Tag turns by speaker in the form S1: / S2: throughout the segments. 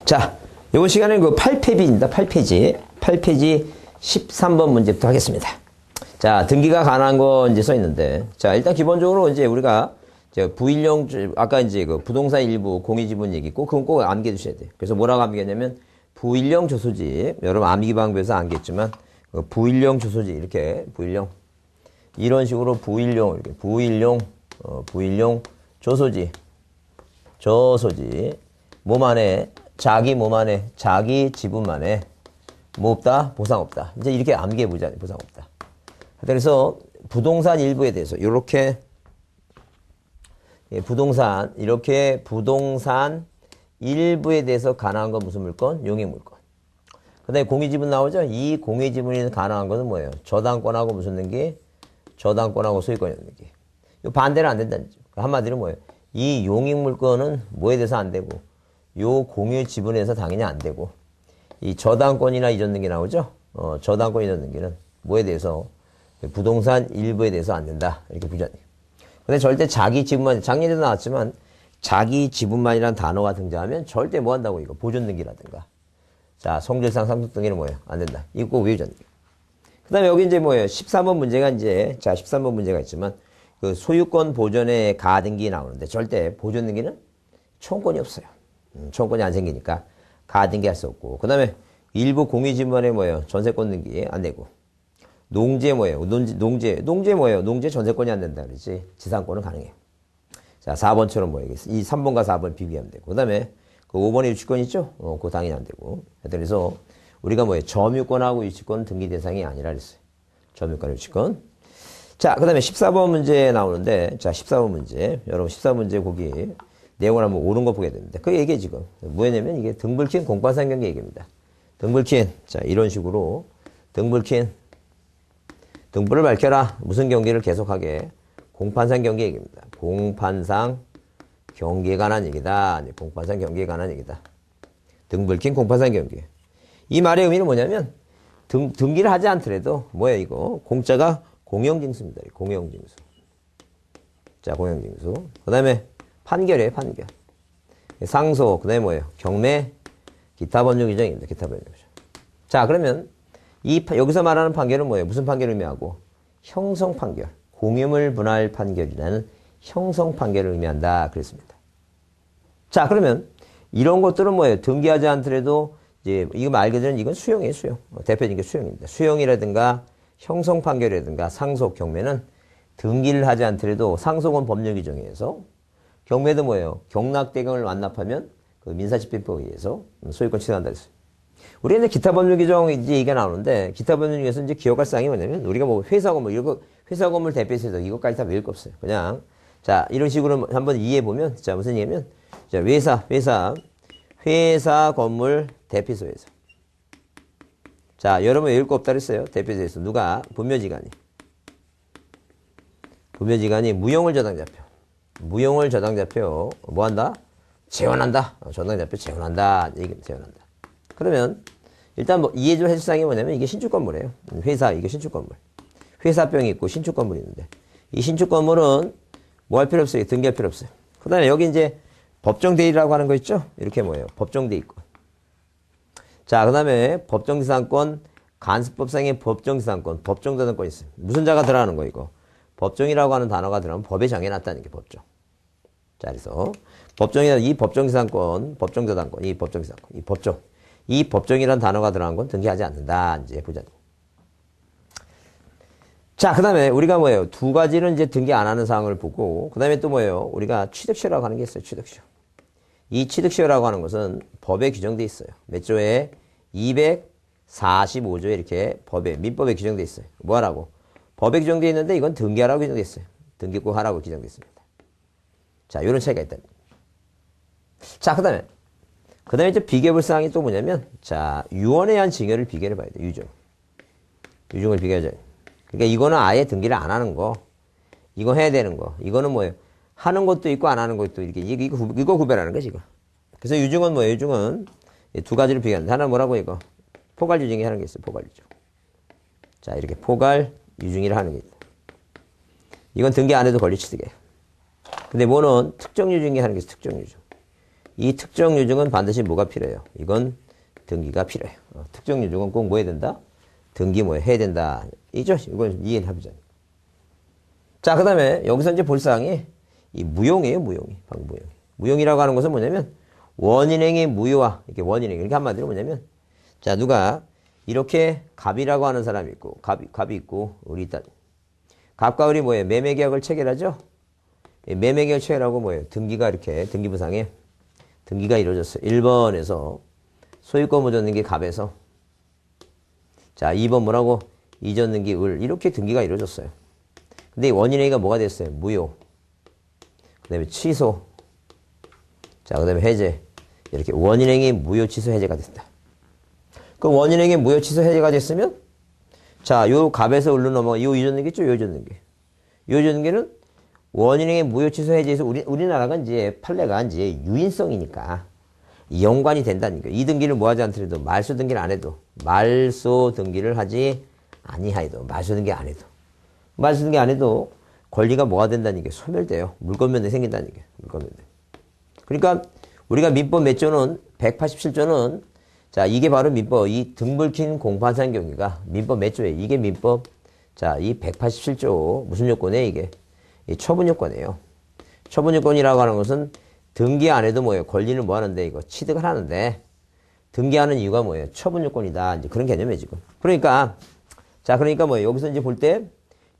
S1: 자, 이번 시간에는 그 8페이지입니다. 8페이지 13번 문제부터 하겠습니다. 자, 등기가 가능한 거 이제 써 있는데, 자, 일단 기본적으로 이제 우리가 부일용, 아까 이제 그 부동산 일부 공유지분 얘기 그건 꼭 암기해 두셔야 돼요. 그래서 뭐라고 암기했냐면, 부일용 조소지, 여러분 암기 방법에서 암기했지만, 부일용 조소지, 이렇게, 부일용. 이런 식으로 부일용, 이렇게, 부일용 조소지, 몸 안에, 자기 몸 안에, 자기 지분만에, 뭐 없다? 보상 없다. 이제 이렇게 암기해보자. 보상 없다. 그래서 부동산 일부에 대해서, 이렇게 부동산 일부에 대해서 가능한 건 무슨 물건? 용익물건. 그 다음에 공유지분 나오죠? 이 공유지분이 가능한 것은 뭐예요? 저당권하고 무슨 등기? 저당권하고 소유권이 없는 등기. 이 반대는 안 된다는 거죠. 한마디로 뭐예요? 이 용익물건은 뭐에 대해서 안 되고, 요 공유지분에서 당연히 안 되고, 이 저당권이나 이전 등기 나오죠? 저당권 이전 등기는 뭐에 대해서? 부동산 일부에 대해서 안 된다. 이렇게 보자. 근데 절대 자기 지분만, 작년에도 나왔지만, 자기 지분만이라는 단어가 등장하면 절대 뭐 한다고 이거? 보존 등기라든가. 자, 성질상 상속 등기는 뭐예요? 안 된다. 이거 꼭 외우자. 그 다음에 여기 이제 뭐예요? 13번 문제가 이제, 자, 13번 문제가 있지만, 그 소유권 보존의 가등기 나오는데 절대 보존 등기는 초권이 없어요. 초권이 안 생기니까 가등기 할 수 없고. 그 다음에 일부 공유지분에 뭐예요? 전세권 등기 안 되고. 농지 뭐예요? 농지 뭐예요? 농지 전세권이 안 된다 그러지. 지상권은 가능해요. 자, 4번처럼 뭐예요? 이 3번과 4번 비교하면 되고. 그 다음에 그 5번에 유치권 있죠? 그거 당연히 안 되고. 그래서 우리가 뭐예요? 점유권하고 유치권 등기 대상이 아니라 그랬어요. 점유권, 유치권. 자, 그 다음에 14번 문제 나오는데, 자, 14번 문제. 여러분 14번 문제 거기 내용을 한번 옳은 거 보게 되는데, 그 얘기 지금. 뭐냐면 이게 등불킨 공판상 경기 얘기입니다. 등불킨. 자, 이런 식으로. 등불킨. 등불을 밝혀라. 무슨 경기를 계속하게. 공판상 경기 얘기입니다. 공판상 경기에 관한 얘기다. 공판상 경기에 관한 얘기다. 등불킨 공판상 경기. 이 말의 의미는 뭐냐면, 등기를 하지 않더라도, 뭐예요, 이거? 공짜가 공영징수입니다. 공영징수. 자, 공영징수. 그 다음에 판결이에요, 판결. 상소, 그 다음에 뭐예요? 경매, 기타 법률 규정입니다. 기타 법률 규정. 자, 그러면 여기서 말하는 판결은 뭐예요? 무슨 판결을 의미하고? 형성 판결. 공유물 분할 판결이라는 형성 판결을 의미한다. 그랬습니다. 자, 그러면 이런 것들은 뭐예요? 등기하지 않더라도 이제 이거 말 그대로 이건 수용이에요, 수용. 대표적인 게 수용입니다. 수용이라든가 형성 판결이라든가 상속, 경매는 등기를 하지 않더라도 상속은 법률 규정에 의해서, 경매도 뭐예요? 경락대금을 완납하면 그 민사집행법에 의해서 소유권 취득한다 했어요. 우리가 이제 기타 법률 규정 이제 얘기가 나오는데, 기타 법률 중에서 이제 기억할 사항이 뭐냐면, 우리가 뭐 회사 건물, 이거 회사 건물 대표해서 이것까지 다 외울 거 없어요. 그냥, 자, 이런 식으로 한번 이해해보면, 자, 무슨 얘기냐면, 자, 회사 건물 대표소에서. 자, 여러분 외울 거 없다 그랬어요. 대표소에서. 누가? 분묘지간이 무용을 저당자표. 뭐 한다? 재원한다. 저당자표 재원한다. 재원한다. 그러면, 일단 뭐 이해 좀 해줄 사항이 뭐냐면, 이게 신축 건물이에요. 이게 신축 건물. 회사병이 있고 신축 건물이 있는데, 이 신축 건물은 뭐 할 필요 없어요. 등기할 필요 없어요. 그 다음에 여기 이제 법정대리라고 하는 거 있죠? 이렇게 뭐예요? 법정대리권. 자, 그 다음에 법정지상권, 간수법상의 법정지상권, 법정저당권 있어요. 무슨 자가 들어가는 거, 이거? 법정이라고 하는 단어가 들어가면 법에 정해놨다는 게 법정. 자, 그래서 이 법정지상권, 법정저당권, 이 법정. 이 법정이라는 단어가 들어간 건 등기하지 않는다. 이제 보자. 자, 그 다음에 우리가 뭐예요? 두 가지는 이제 등기 안 하는 사항을 보고, 그 다음에 또 뭐예요? 우리가 취득시효라고 하는 게 있어요. 취득시효. 이 취득시효라고 하는 것은 법에 규정돼 있어요. 몇 조에? 245조에 이렇게 민법에 규정돼 있어요. 뭐 하라고? 법에 규정돼 있는데 이건 등기하라고 규정돼 있어요. 등기 꼭 하라고 규정돼 있습니다. 자, 이런 차이가 있다. 자, 그 다음에 이제 비교해볼 사항이 또 뭐냐면, 자, 유언에 의한 증여를 비교해 봐야 돼요. 유증을 비교하자. 그러니까 이거는 아예 등기를 안 하는 거. 이거 해야 되는 거. 이거는 뭐예요? 하는 것도 있고 안 하는 것도 이렇게 이거 구별하는 거지 이거. 그래서 유증은 뭐예요? 유증은 두 가지를 비교하는데, 하나 뭐라고 이거? 포괄 유증이 하는 게 있어요. 포괄 유증. 자, 이렇게 포괄 유증이라 하는 게 있다. 이건 등기 안 해도 권리 취득이에요. 근데 뭐는 특정 유증이 하는 게 있어요. 특정 유증. 이 특정 유증은 반드시 뭐가 필요해요? 이건 등기가 필요해요. 특정 유증은 꼭 뭐 해야 된다? 등기 뭐 해야 된다. 이죠? 이건 이해를 해보자. 자, 그 다음에 여기서 이제 볼 사항이 이 무용이에요, 무용이. 방금 무용. 무용이라고 하는 것은 뭐냐면 원인행위 무효화. 이렇게 원인행위. 이렇게 한마디로 뭐냐면 자, 누가 이렇게 갑이라고 하는 사람이 있고 갑이 있고 을이 있다. 갑과 을이 뭐예요? 매매계약을 체결하죠? 매매계약 체결하고 뭐예요? 등기가 이렇게 등기부상에 등기가 이루어졌어요. 1번에서 소유권 묻었는 게 갑에서 자 2번 뭐라고? 이전 등기 을 이렇게 등기가 이루어졌어요. 근데 원인행위가 뭐가 됐어요? 무효. 그 다음에 취소. 자, 그 다음에 해제. 이렇게 원인행위 무효 취소 해제가 됐다. 그 원인행위 무효 취소 해제가 됐으면 자, 요 갑에서 을로 넘어가. 요 이전 등기 있죠? 요 이전 등기. 요 이전 등기는 원인행위 무효 취소 해제에서 우리나라가 이제 판례가 이제 유인성이니까 연관이 된다니까. 이 등기를 뭐 하지 않더라도 말소 등기를 안 해도 말소 등기를 하지 아니하여도 말소 등기 안 해도 말소 등기 안 해도 권리가 뭐가 된다니까. 소멸돼요. 물권면제 생긴다니까. 물권면제. 그러니까 우리가 민법 몇 조는 187조는 자 이게 바로 민법 이 등불킨 공판상 경위가 민법 몇 조에 이게 민법 자 이 187조 무슨 요건이에요 이게 이 처분 요건이에요. 처분 요건이라고 하는 것은 등기 안 해도 뭐예요 권리는 뭐 하는데 이거 취득을 하는데 등기하는 이유가 뭐예요 처분 요건이다 이제 그런 개념이에요 지금. 그러니까 자 그러니까 뭐예요 여기서 이제 볼 때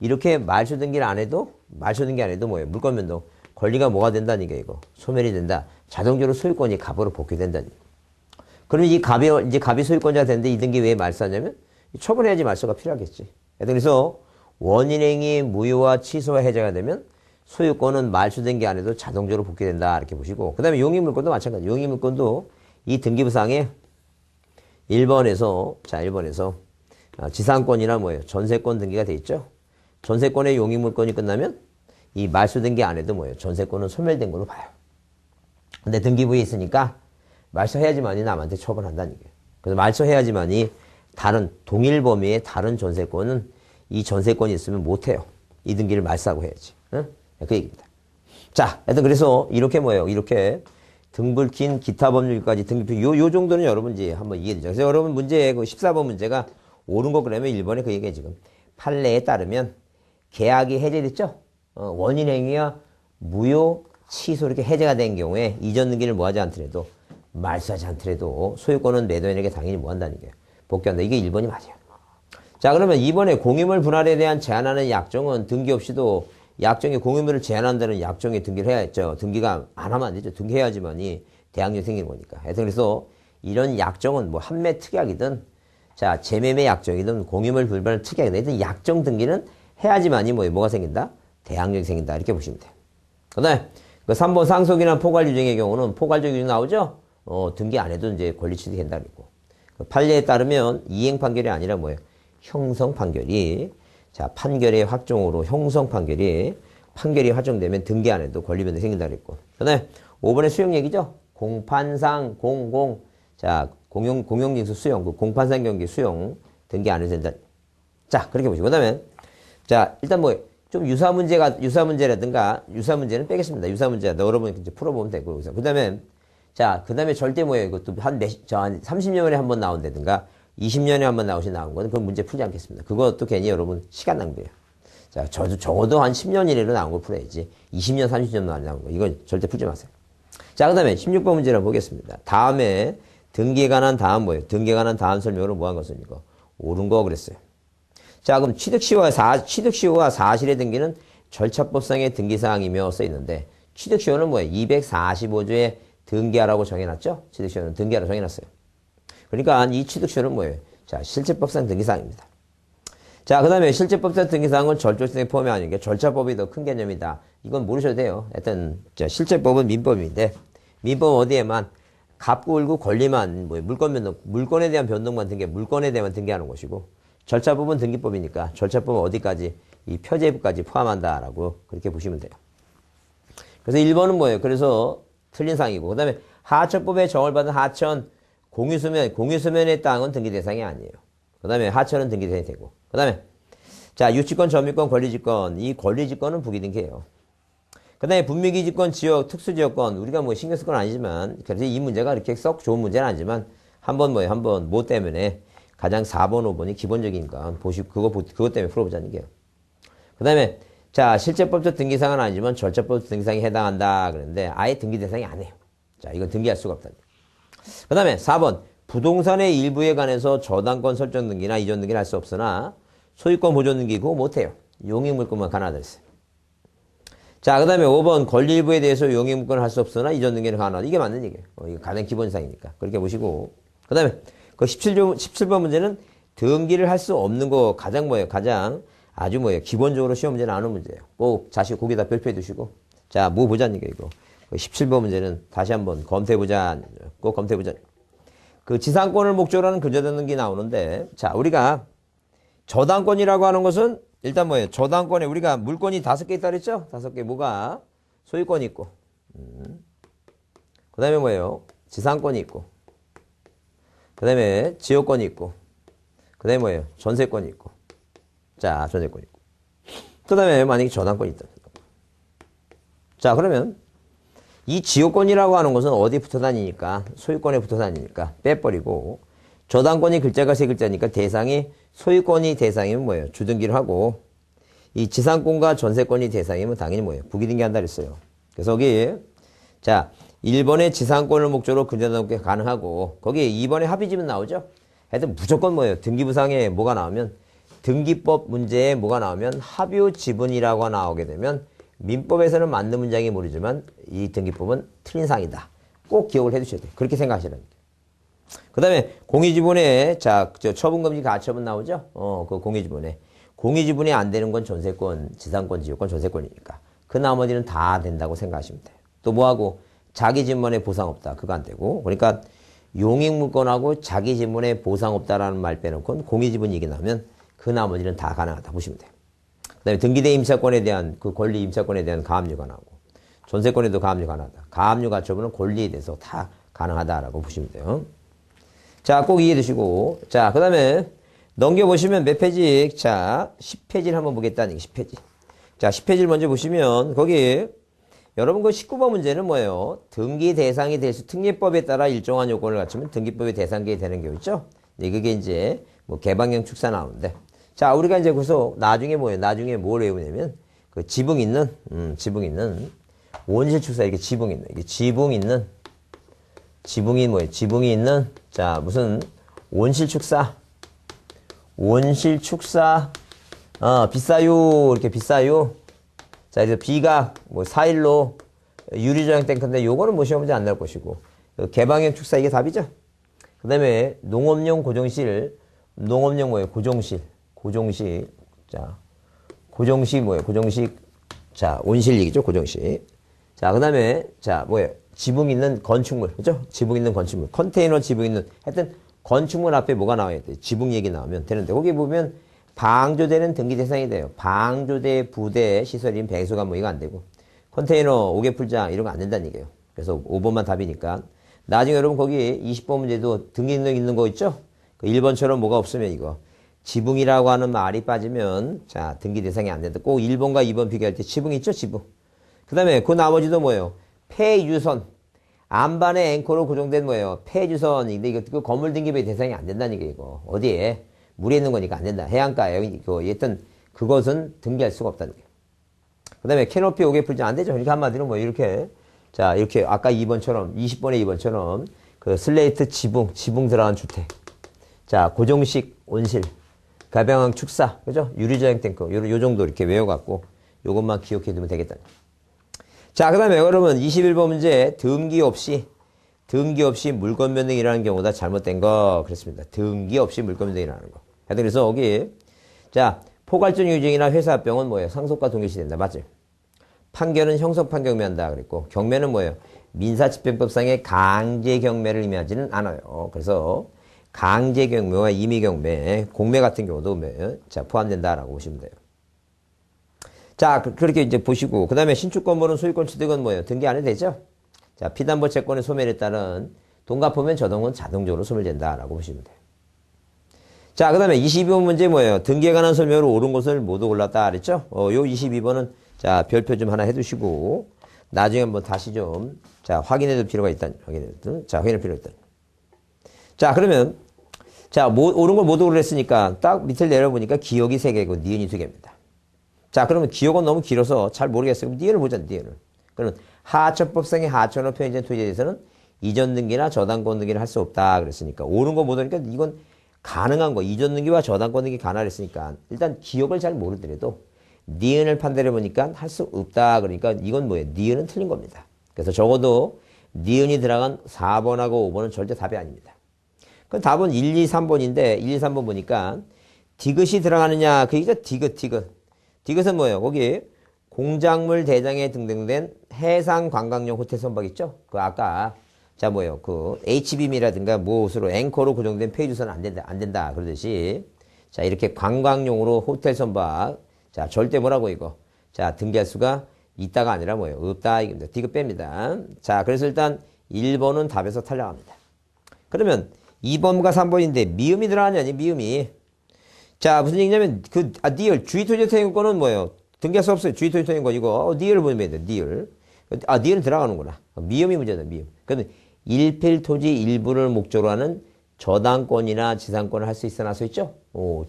S1: 이렇게 말소 등기를 안 해도 말소 등기 안 해도 뭐예요 물권면도 권리가 뭐가 된다니까 이거 소멸이 된다. 자동적으로 소유권이 갑으로 복귀된다니까. 그러면 이제 갑이 소유권자가 되는데 이 등기 왜 말소하냐면 처분해야지 말소가 필요하겠지. 그래서 원인행위 무효와 취소와 해제가 되면 소유권은 말소 등기 안 해도 자동적으로 복귀된다 이렇게 보시고 그 다음에 용익물권도 마찬가지. 용익물권도 이 등기부상에 1번에서 자 1번에서 지상권이나 뭐예요 전세권 등기가 돼 있죠. 전세권의 용익물권이 끝나면 이 말소 등기 안 해도 뭐예요 전세권은 소멸된 걸로 봐요. 근데 등기부에 있으니까 말소해야지만이 남한테 처분한다는 얘기예요. 그래서 말소해야지만이 다른 동일 범위의 다른 전세권은 이 전세권이 있으면 못해요. 이 등기를 말소하고 해야지. 응? 그 얘기입니다. 자, 하여튼 그래서 이렇게 뭐예요? 이렇게 등불킨 기타 법률까지 등기표 요 정도는 여러분 이제 한번 이해되죠. 그래서 여러분 문제 그 14번 문제가 옳은 거 그러면 1번에 그 얘기해 지금 판례에 따르면 계약이 해제됐죠? 원인행위와 무효 취소 이렇게 해제가 된 경우에 이전 등기를 뭐 하지 않더라도 말소하지 않더라도 소유권은 매도인에게 당연히 뭐 한다는 거예요. 복귀한다. 이게 1번이 맞아요. 자 그러면 2번에 공유물 분할에 대한 제한하는 약정은 등기 없이도 약정에 공유물을 제한한다는 약정에 등기를 해야죠. 등기가 안 하면 안 되죠. 등기해야지만이 대항력이 생기는 거니까. 하여튼 그래서 이런 약정은 뭐 판매 특약이든 자 재매매 약정이든 공유물 불발 특약이든 하여튼 약정 등기는 해야지만이 뭐가 생긴다? 대항력이 생긴다. 이렇게 보시면 돼요. 그 다음에 그 3번 상속이나 포괄 유증의 경우는 포괄적 유증 나오죠? 등기 안 해도 이제 권리 취득이 된다 그랬고. 그 판례에 따르면 이행 판결이 아니라 뭐예요? 형성 판결이. 자, 판결의 확정으로 형성 판결이 확정되면 등기 안 해도 권리 변동이 생긴다 그랬고. 그 다음에 5번의 수용 얘기죠? 공판상, 자, 공용징수 수용, 그 공판상 경기 수용, 등기 안 해도 된다. 자, 그렇게 보시고. 그 다음에 자, 일단 좀 유사 문제라든가, 유사 문제는 빼겠습니다. 유사 문제, 여러분이 이제 풀어보면 되고. 그 다음에 절대 뭐예요? 이것도 한 30년에 한 번 나온다든가, 20년에 한 번 나온 거는 그건 문제 풀지 않겠습니다. 그것도 괜히 여러분 시간 낭비예요. 자, 적어도 한 10년 이내로 나온 걸 풀어야지. 20년, 30년 안 나온 거. 이건 절대 풀지 마세요. 자, 그 다음에 16번 문제를 보겠습니다. 다음에 등기에 관한 다음 뭐예요? 등기에 관한 다음 설명으로 뭐 한 것은 이거? 옳은 거 그랬어요. 자, 그럼 취득시효와 사실의 등기는 절차법상의 등기사항이며 써 있는데, 취득시효는 뭐예요? 245조에 등기하라고 정해놨죠? 취득시효는 등기하라고 정해놨어요. 그러니까 이 취득시효는 뭐예요? 자, 실제법상 등기사항입니다. 자, 그 다음에 실제법상 등기사항은 절조성의 포함이 아닌 게 절차법이 더 큰 개념이다. 이건 모르셔도 돼요. 하여튼, 자, 실제법은 민법인데, 민법 어디에만 값고 을고 권리만, 물건에 대한 변동만 물건에 대한 등기하는 것이고, 절차법은 등기법이니까 절차법은 어디까지? 이 표제부까지 포함한다라고 그렇게 보시면 돼요. 그래서 1번은 뭐예요? 그래서 틀린 사항이고 그 다음에 하천법에 정을 받은 하천 공유수면의 땅은 등기 대상이 아니에요. 그 다음에 하천은 등기 대상이 되고 그 다음에 자 유치권, 점유권, 권리지권 이 권리지권은 부기등기예요. 그 다음에 분미기지권, 지역, 특수지역권. 우리가 뭐 신경 쓸 건 아니지만, 그래서 이 문제가 그렇게 썩 좋은 문제는 아니지만, 한번 뭐 때문에 가장 4번, 5번이 기본적이니까, 그것 때문에 풀어보자는 게요. 그 다음에, 자, 실제법적 등기사항은 아니지만 절차법적 등기사항에 해당한다. 그랬는데, 아예 등기 대상이 아니에요. 자, 이건 등기할 수가 없다. 그 다음에 4번, 부동산의 일부에 관해서 저당권 설정 등기나 이전 등기를 할 수 없으나, 소유권 보존 등기 그거 못해요. 용익물권만 가능하다 했어요. 자, 그 다음에 5번, 권리 일부에 대해서 용익물권을 할 수 없으나 이전 등기는 가능하다. 이게 맞는 얘기예요. 이거 가장 기본사항이니까. 그렇게 보시고. 그 다음에 그 17번 문제는 등기를 할 수 없는 거 가장 아주 기본적으로 시험 문제 나오는 문제예요. 꼭 자식 거기다 별표해 두시고. 자, 뭐 보자는 게 이거. 그 17번 문제는 다시 한번 검토해보자. 꼭 검토해보자. 그 지상권을 목적으로 하는 근저당 등기 나오는데, 자, 우리가 저당권이라고 하는 것은 일단 저당권에 우리가 물건이 5개 있다 그랬죠? 5개 뭐가? 소유권이 있고. 그 다음에 지상권이 있고. 그 다음에 지역권이 있고. 그 다음에 전세권이 있고. 자, 전세권이 있고. 그 다음에 만약에 저당권이 있다. 자, 그러면 이 지역권이라고 하는 것은 어디에 붙어 다니니까? 소유권에 붙어 다니니까 빼버리고, 저당권이 글자가 3글자니까 대상이 소유권이 대상이면 주등기를 하고, 이 지상권과 전세권이 대상이면 당연히 부기등기 한다 그랬어요. 그래서 여기, 자, 1번에 지상권을 목적으로 근저당 등기 가능하고, 거기에 2번에 합의지문 나오죠? 하여튼 무조건 등기부상에 뭐가 나오면, 등기법 문제에 뭐가 나오면 합유 지분이라고 나오게 되면, 민법에서는 맞는 문장이 모르지만, 이 등기법은 틀린 사항이다. 꼭 기억을 해 두셔야 돼요. 그렇게 생각하시라는 거예요. 그 다음에 공유지분에 처분금지 가처분 나오죠? 그 공유지분에. 공유지분이 안 되는 건 전세권, 지상권, 지역권, 전세권이니까. 그 나머지는 다 된다고 생각하시면 돼요. 또 뭐하고 자기 집문에 보상 없다. 그거 안 되고. 그러니까 용익물권하고 자기 집문에 보상 없다라는 말 빼놓고 공유지분 얘기 나오면 그 나머지는 다 가능하다 보시면 돼요. 그 다음에 등기대 임차권에 대한 그 권리 임차권에 대한 가압류가 나오고 전세권에도 가압류 가능하다. 가압류 가처분은 권리에 대해서 다 가능하다라고 보시면 돼요. 자, 꼭 이해해 두시고. 자, 그 다음에 넘겨보시면 몇 페이지? 자, 10페이지를 한번 보겠다는 얘기, 10페이지. 자, 10페이지를 먼저 보시면, 거기, 여러분 그 19번 문제는 뭐예요? 등기 대상이 될 수, 특례법에 따라 일정한 요건을 갖추면 등기법의 대상이 되는 경우 있죠? 네, 그게 이제, 개방형 축사 나오는데. 자, 우리가 이제 그래서 나중에 나중에 뭘 외우냐면, 그 지붕 있는, 원실 축사, 이게 지붕 있는, 지붕이 있는, 자, 무슨, 원실 축사, 비싸요, 이렇게 비싸요. 자, 이제 비각, 4일로, 유리조약 탱크인데, 요거는 시험 문제 안 나올 것이고, 개방형 축사, 이게 답이죠? 그 다음에, 농업용 고정실, 고정실, 자, 고정식, 자, 온실 얘기죠, 고정식. 자, 그 다음에, 자, 지붕 있는 건축물, 그죠? 지붕 있는 건축물. 컨테이너 지붕 있는, 하여튼, 건축물 앞에 뭐가 나와야 돼? 지붕 얘기 나오면 되는데, 거기 보면, 방조되는 등기 대상이 돼요. 방조대, 부대, 시설인, 배수관 이거 안 되고, 컨테이너, 오개풀장, 이런 거 안 된다는 얘기예요. 그래서 5번만 답이니까. 나중에 여러분 거기 20번 문제도 등기 능력 있는 거 있죠? 그 1번처럼 뭐가 없으면 이거. 지붕이라고 하는 말이 빠지면, 자, 등기 대상이 안 된다. 꼭 1번과 2번 비교할 때 지붕 있죠? 지붕. 그 다음에 그 나머지도 폐유선. 안반에 앵커로 고정된 폐유선인데 이거 건물 등기부의 대상이 안 된다는 게 이거. 어디에? 물에 있는 거니까 안 된다. 해안가에. 여튼 그것은 등기할 수가 없다는 게. 그 다음에 캐노피 오개풀장 안 되죠? 그러니까 한마디로 이렇게. 자, 이렇게 아까 2번처럼, 20번의 2번처럼 그 슬레이트 지붕 들어간 주택. 자, 고정식 온실. 가병항 축사. 그죠? 유리저항 탱크. 요 정도 이렇게 외워갖고 요것만 기억해 두면 되겠다. 자, 그 다음에 여러분 21번 문제 등기 없이 물건 변동이라는 경우다 잘못된 거 그랬습니다. 등기 없이 물건 변동이라는 거. 하여튼 그래서 여기 자 포괄적 유증이나 회사 합병은 상속과 동일시 된다. 맞죠? 판결은 형성 판결 의미한다 그랬고 경매는 민사집행법상의 강제 경매를 의미하지는 않아요. 그래서 강제 경매와 임의 경매, 공매 같은 경우도 자 포함된다라고 보시면 돼요. 자, 그렇게 이제 보시고, 그 다음에 신축건물은 소유권 취득은 등기 안 해도 되죠? 자, 피담보 채권의 소멸에 따른 돈 갚으면 저당은 자동적으로 소멸된다라고 보시면 돼요. 자, 그 다음에 22번 문제 등기에 관한 설명으로 옳은 것을 모두 골랐다 그랬죠? 요 22번은, 자, 자, 별표 좀 하나 해두시고, 나중에 한번 다시 좀, 자, 확인해 둘 필요가 있다. 확인할 필요가 있다. 자, 그러면, 자, 옳은 걸 모두 그랬으니까, 딱 밑을 내려보니까 기억이 3개고, 니은이 2개입니다. 자, 그러면 기억은 너무 길어서 잘 모르겠어요. 그럼 니은을 보자, 니은을. 그러면 하천법상의 하천어 편의점 토지에 대해서는 이전 등기나 저당권 등기를 할 수 없다. 그랬으니까, 옳은 거 못 하니까 이건 가능한 거, 이전 등기와 저당권 등기 가능했으니까, 일단 기억을 잘 모르더라도, 니은을 판단해 보니까 할 수 없다. 그러니까 이건 뭐예요? 니은은 틀린 겁니다. 그래서 적어도 니은이 들어간 4번하고 5번은 절대 답이 아닙니다. 그럼 답은 1, 2, 3번인데 1, 2, 3번 보니까 디귿이 들어가느냐? 그게 디귿. 디귿은 뭐예요? 거기 공작물 대장에 등등된 해상 관광용 호텔 선박 있죠? 그 아까 자 뭐예요? 그 H빔이라든가 무엇으로 앵커로 고정된 페이 주소는 안 된다. 그러듯이 자 이렇게 관광용으로 호텔 선박 자, 절대 뭐라고 이거. 자, 등기할 수가 있다가 아니라 뭐예요? 없다. 이겁니다. 디귿 뺍니다. 자, 그래서 일단 1번은 답에서 탈락합니다. 그러면 2번과 3번인데 미음이 들어가냐니, 미음이. 자, 무슨 얘기냐면, 니을, 주의토지토행권은 뭐예요? 등기할 수 없어요. 주의토지토행권 이거. 니을을 보면 돼요, 니을. 니을은 들어가는구나. 미음이 문제다, 미음. 그러면 일필토지 일부를 목적으로 하는 저당권이나 지상권을 할 수 있어, 할 수 있죠?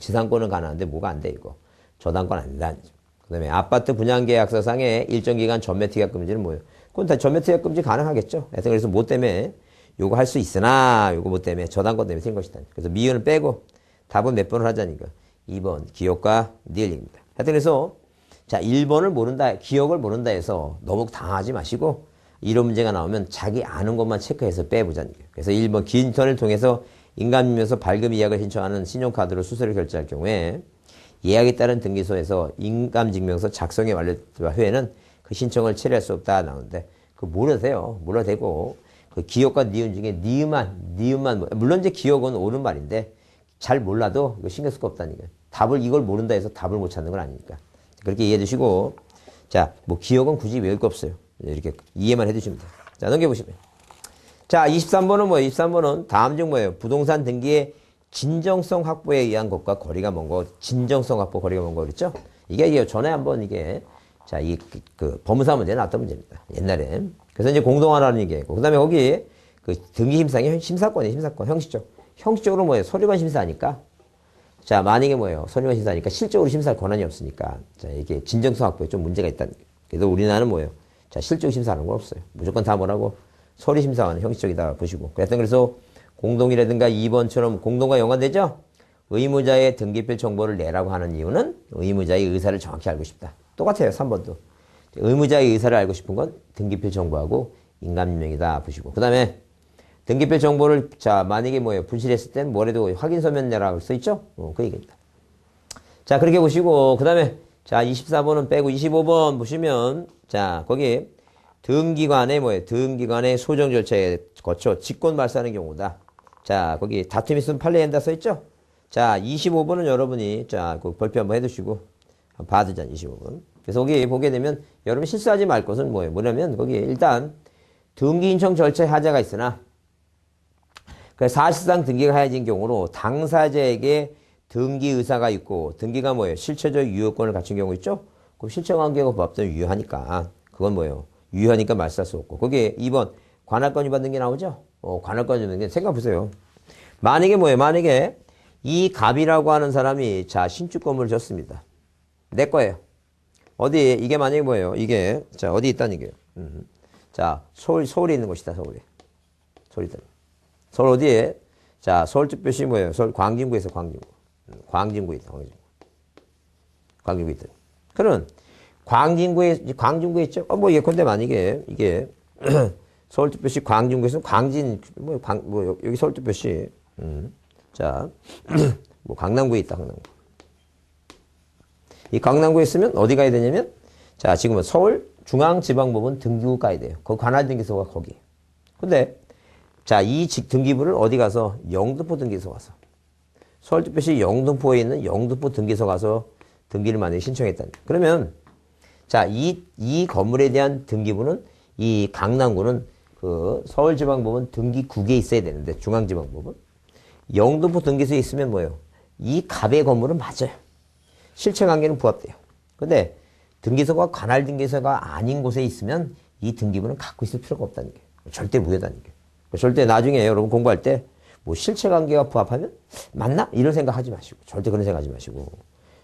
S1: 지상권은 가능한데 뭐가 안 돼, 이거. 저당권 안 된다. 그 다음에 아파트 분양계약서상의 일정 기간 전매 특약 금지는 뭐예요? 그건 다 전매 특약 금지 가능하겠죠? 하여튼 그래서 뭐 때문에 요거 할 수 있으나 요거 뭐 때문에 저당권 때문에 생긴 것이다. 그래서 미연을 빼고 답은 몇 번을 하자니까 2번 기억과 니을입니다. 하여튼 그래서 자 1번을 모른다, 기억을 모른다 해서 너무 당하지 마시고 이런 문제가 나오면 자기 아는 것만 체크해서 빼보자는 거예요. 그래서 1번 긴 인턴을 통해서 인감이면서 발급 예약을 신청하는 신용카드로 수수료를 결제할 경우에 예약에 따른 등기소에서 인감증명서 작성이 완료된 후에는 그 신청을 처리할 수 없다 나오는데 그거 몰라도 돼요. 몰라도 되고 그 기억과 니은 중에 니은만 물론 이제 기억은 옳은 말인데 잘 몰라도 이거 신경 쓸 거 없다니까. 답을 이걸 모른다 해서 답을 못 찾는 건 아니니까. 그렇게 이해해 주시고 자, 뭐 기억은 굳이 외울 거 없어요. 이렇게 이해만 해 주시면 돼요. 자, 넘겨보시면. 자, 23번은 뭐예요? 23번은 다음 중 뭐예요? 부동산 등기의 진정성 확보에 의한 것과 거리가 먼 거, 진정성 확보 거리가 먼 거 그랬죠? 이게 전에 한번 이게, 자, 그 법무사 문제 나왔던 문제입니다. 옛날에. 그래서 이제 공동화라는 얘기고, 그 다음에 거기 그 등기심사이 심사권이에요, 심사권. 형식적. 형식적으로 뭐예요? 서류관 심사하니까. 자, 만약에 뭐예요? 서류관 심사하니까 실적으로 심사할 권한이 없으니까. 자, 이게 진정성 확보에 좀 문제가 있다는 거예요. 그래서 우리나라는 뭐예요? 자, 실적 심사하는 건 없어요. 무조건 다 뭐라고? 서류 심사하는 형식적이다 보시고. 그래서 공동이라든가 2번처럼 공동과 연관되죠? 의무자의 등기필 정보를 내라고 하는 이유는 의무자의 의사를 정확히 알고 싶다. 똑같아요. 3번도. 의무자의 의사를 알고 싶은 건 등기필 정보하고 인감증명이다 보시고. 그 다음에 등기필 정보를 자 만약에 뭐예요? 분실했을 땐 뭐래도 확인서면 내라고 써있죠? 그 얘기입니다. 자 그렇게 보시고 그 다음에 자 24번은 빼고 25번 보시면 자 거기 등기관의 뭐예요? 등기관의 소정 절차에 거쳐 직권 발사하는 경우다. 자, 거기 다툼 있으면 판례한다 써있죠? 자, 25번은 여러분이, 자, 그 별표 한번 해두시고, 한번 봐두자, 25번. 그래서 거기 보게 되면, 여러분 실수하지 말 것은 뭐예요? 뭐냐면, 거기 일단, 등기 신청 절차에 하자가 있으나, 사실상 등기가 하여진 경우로 당사자에게 등기 의사가 있고, 등기가 뭐예요? 실체적 유효권을 갖춘 경우 있죠? 그럼 실체관계가 법적으로 유효하니까, 그건 뭐예요? 유효하니까 말씀할 수 없고. 거기에 2번, 관할권 위반된 게 나오죠? 관할권 위반된 게 생각해보세요. 만약에 뭐예요? 만약에 이 갑이라고 하는 사람이 자, 신축 건물을 졌습니다. 내 거예요. 어디에, 이게 만약에 뭐예요? 이게, 자, 어디 있다는 얘기예요? 자, 서울에 있는 곳이다, 서울에. 서울에 있다. 서울 어디에? 자, 서울특별시 뭐예요? 서울 광진구에 있어, 광진구. 광진구에 있다, 광진구에 있다. 그러면, 광진구에 있죠? 뭐, 예컨대 만약에, 이게, 서울특별시 광진구에서 여기 서울특별시, 자, 뭐, 강남구에 있다, 강남구. 이 강남구에 있으면 어디 가야 되냐면, 자, 지금은 서울중앙지방법원 등기구 가야 돼요. 그 관할등기소가 거기. 근데, 자, 이 등기부를 어디 가서? 영등포 등기소 가서. 서울특별시 영등포에 있는 영등포 등기소 가서 등기를 만약에 신청했다니. 그러면, 자, 이 건물에 대한 등기부는 이 강남구는 그 서울지방법원 등기국에 있어야 되는데, 중앙지방법원. 영등포 등기소에 있으면 뭐예요? 이 갑의 건물은 맞아요. 실체관계는 부합돼요. 근데 등기소가 관할 등기소가 아닌 곳에 있으면 이 등기부는 갖고 있을 필요가 없다는 게 절대 무효다는 게. 절대 나중에 여러분 공부할 때 뭐 실체관계가 부합하면 맞나? 이런 생각하지 마시고 절대 그런 생각하지 마시고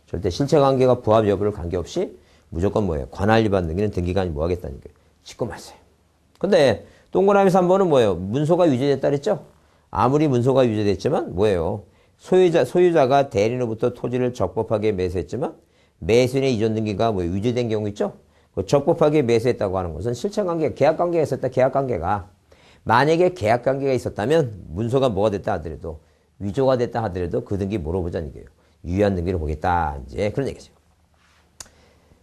S1: 절대 실체관계가 부합 여부를 관계없이 무조건 뭐예요? 관할 위반 등기는 등기관이 뭐 하겠다는 게 짓고 마세요. 근데 동그라미 3번은 뭐예요? 문서가 유죄됐다 그랬죠? 아무리 문서가 유죄됐지만 뭐예요? 소유자가 대리인으로부터 토지를 적법하게 매수했지만 매수인의 이전 등기가 뭐 유죄된 경우 있죠? 적법하게 매수했다고 하는 것은 실체관계, 계약관계가 있었다. 계약관계가 만약에 계약관계가 있었다면 문서가 뭐가 됐다 하더라도 위조가 됐다 하더라도 그 등기 뭐로 보자는 얘기예요. 유효한 등기로 보겠다. 이제 그런 얘기죠.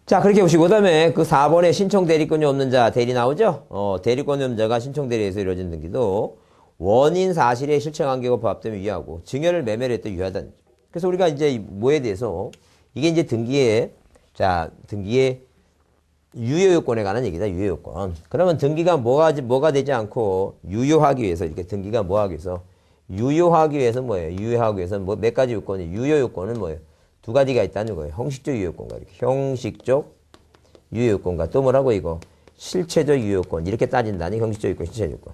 S1: 자, 그렇게 보시고 그다음에 그 4번에 신청 대리권이 없는 자 대리 나오죠? 대리권이 없는 자가 신청 대리에서 이루어진 등기도 원인 사실의 실체관계가 부합되면 유효하고 증여를 매매를 했다 유효하다는 거죠. 그래서 우리가 이제 뭐에 대해서 이게 이제 등기의 유효 요건에 관한 얘기다. 유효 요건. 그러면 등기가 뭐가 되지 않고 유효하기 위해서 이렇게 등기가 뭐 하기 위해서 유효하기 위해서 뭐예요? 유효하기 위해서 뭐 몇 가지 요건이 유효 요건은 뭐예요? 두 가지가 있다는 거예요. 형식적 유효 요건과 이렇게 형식적 유효 요건과 또 뭐라고 이거 실체적 유효 요건 이렇게 따진다니 형식적 요건, 실체적 요건.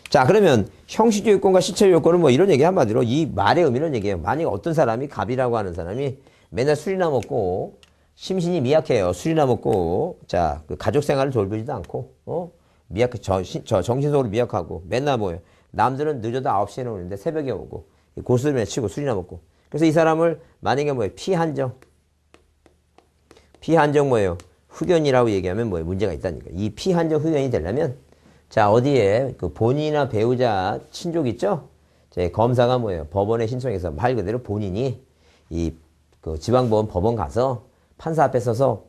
S1: 자, 그러면 형식적 요건과 실체적 요건은 뭐 이런 얘기 한마디로 이 말의 의미는 얘기예요. 만약 어떤 사람이 갑이라고 하는 사람이 맨날 술이나 먹고 심신이 미약해요. 술이나 먹고, 자, 그 가족 생활을 돌보지도 않고, 정신적으로 미약하고, 맨날 뭐예요? 남들은 늦어도 9시에는 오는데 새벽에 오고, 고스톱이나 치고 술이나 먹고. 그래서 이 사람을 만약에 뭐예요? 피한정 뭐예요? 흑연이라고 얘기하면 뭐예요? 문제가 있다니까. 이 피한정 흑연이 되려면, 자, 어디에 그 본인이나 배우자 친족 있죠? 제 검사가 뭐예요? 법원에 신청해서 말 그대로 본인이 그 지방법원 법원 가서 판사 앞에 서서